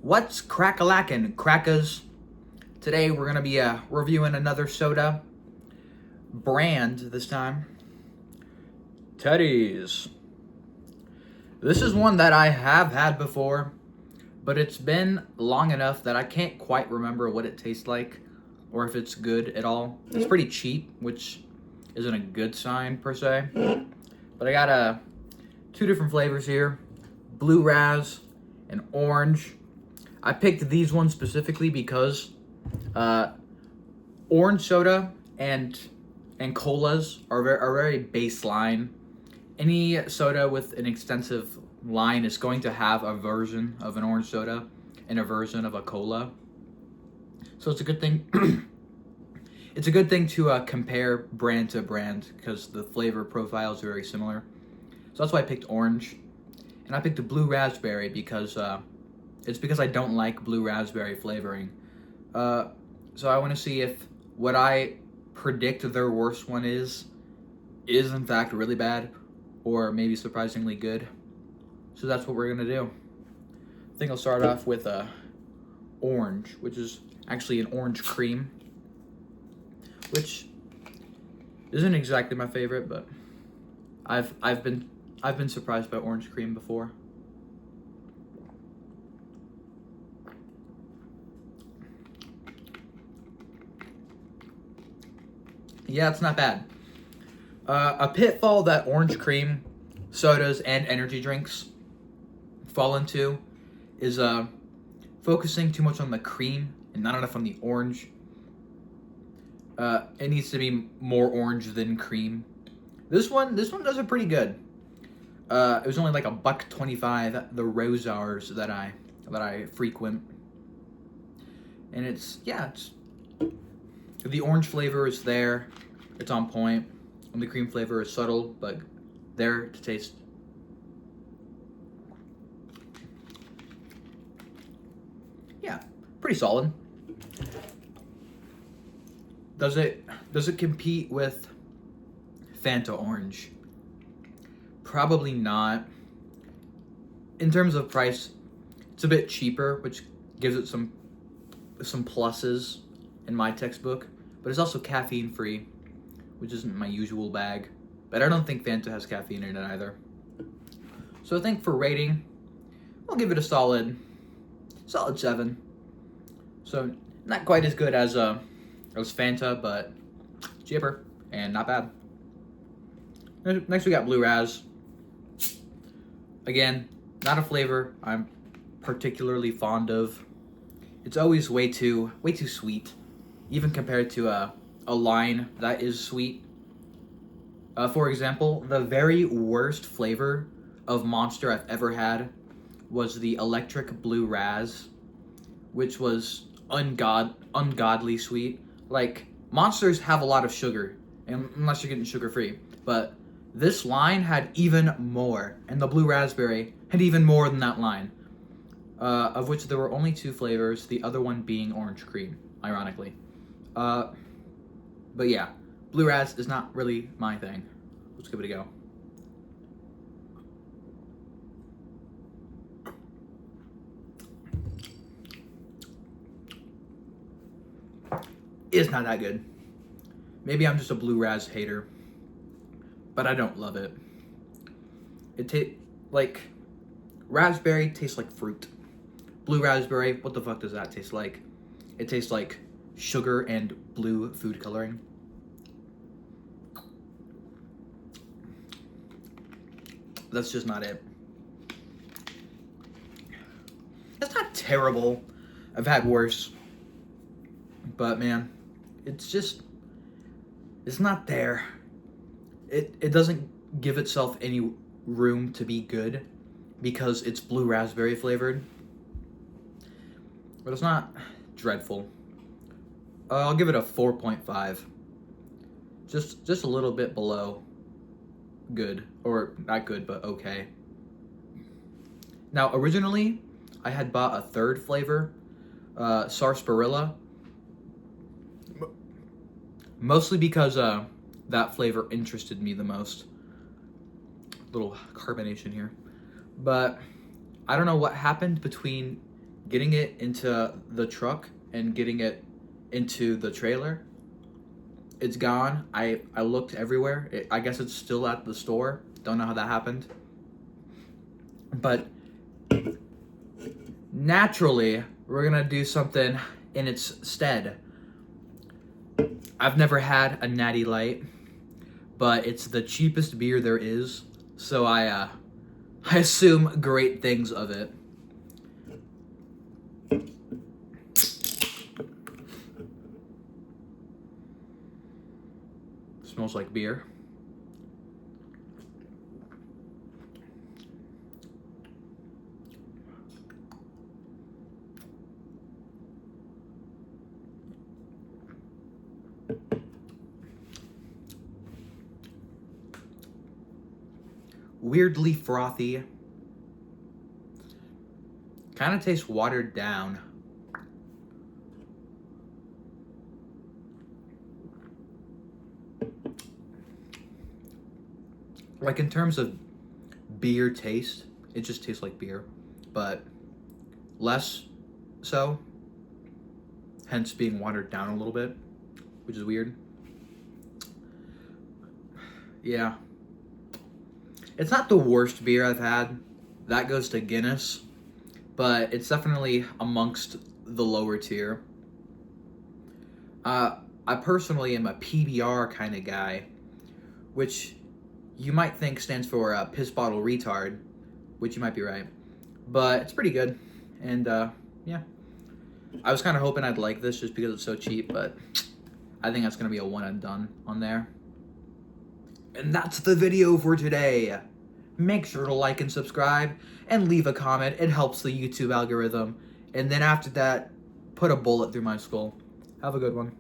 What's crack-a-lackin', crackers? Today we're gonna be reviewing another soda brand this time. Teddy's. This is one that I have had before, but it's been long enough that I can't quite remember what it tastes like or if it's good at all. It's pretty cheap, which isn't a good sign per se. But I got two different flavors here, blue raz and orange. I picked these ones specifically because orange soda and colas are very baseline. Any soda with an extensive line is going to have a version of an orange soda and a version of a cola. So it's a good thing. It's a good thing to compare brand to brand because the flavor profiles are very similar. So that's why I picked orange, and I picked the blue raspberry because it's because I don't like blue raspberry flavoring. So I want to see if what I predict their worst one is in fact really bad, or maybe surprisingly good. So that's what we're gonna do. I think I'll start off with orange, which is actually an orange cream, which isn't exactly my favorite, but I've been surprised by orange cream before. Yeah, it's not bad. A pitfall that orange cream sodas and energy drinks fall into is focusing too much on the cream and not enough on the orange. It needs to be more orange than cream. This one does it pretty good. It was only like $1.25 at the Rosars that I frequent, and it's the orange flavor is there, it's on point, and the cream flavor is subtle but there to taste. Yeah, pretty solid. Does it compete with Fanta Orange? Probably not. In terms of price, it's a bit cheaper, which gives it some pluses in my textbook, but it's also caffeine free, which isn't my usual bag. But I don't think Fanta has caffeine in it either. So I think for rating, I'll give it a solid 7. So not quite as good as Fanta, but cheaper and not bad. Next we got blue raz. Again, not a flavor I'm particularly fond of. It's always way too sweet, even compared to a line that is sweet. For example, the very worst flavor of Monster I've ever had was the electric blue raz, which was ungodly sweet. Like, Monsters have a lot of sugar, unless you're getting sugar free, but this line had even more, and the blue raspberry had even more than that line, of which there were only 2 flavors, the other one being orange cream, ironically. But yeah, blue raz is not really my thing. Let's give it a go. It's not that good. Maybe I'm just a blue raz hater, but I don't love it. Like, raspberry tastes like fruit. Blue raspberry, what the fuck does that taste like? It tastes like sugar and blue food coloring. That's just not it. It's not terrible. I've had worse. But man, it's not there. It doesn't give itself any room to be good because it's blue raspberry flavored. But it's not dreadful. I'll give it a 4.5. Just a little bit below good, or not good, but okay. Now, originally, I had bought a third flavor, sarsaparilla, mostly because that flavor interested me the most. Little carbonation here. But I don't know what happened between getting it into the truck and getting it into the trailer, it's gone. I looked everywhere. I guess it's still at the store. Don't know how that happened. But naturally, we're gonna do something in its stead. I've never had a Natty Light, but it's the cheapest beer there is, so I assume great things of it. Smells like beer. Weirdly frothy. Kind of tastes watered down. Like in terms of beer taste, it just tastes like beer, but less so, hence being watered down a little bit, which is weird. Yeah. It's not the worst beer I've had. That goes to Guinness, but it's definitely amongst the lower tier. I personally am a PBR kind of guy, which you might think stands for piss bottle retard, which you might be right, but it's pretty good. And yeah, I was kind of hoping I'd like this just because it's so cheap, but I think that's gonna be a one and done on there. And that's the video for today. Make sure to like and subscribe and leave a comment. It helps the YouTube algorithm. And then after that, put a bullet through my skull. Have a good one.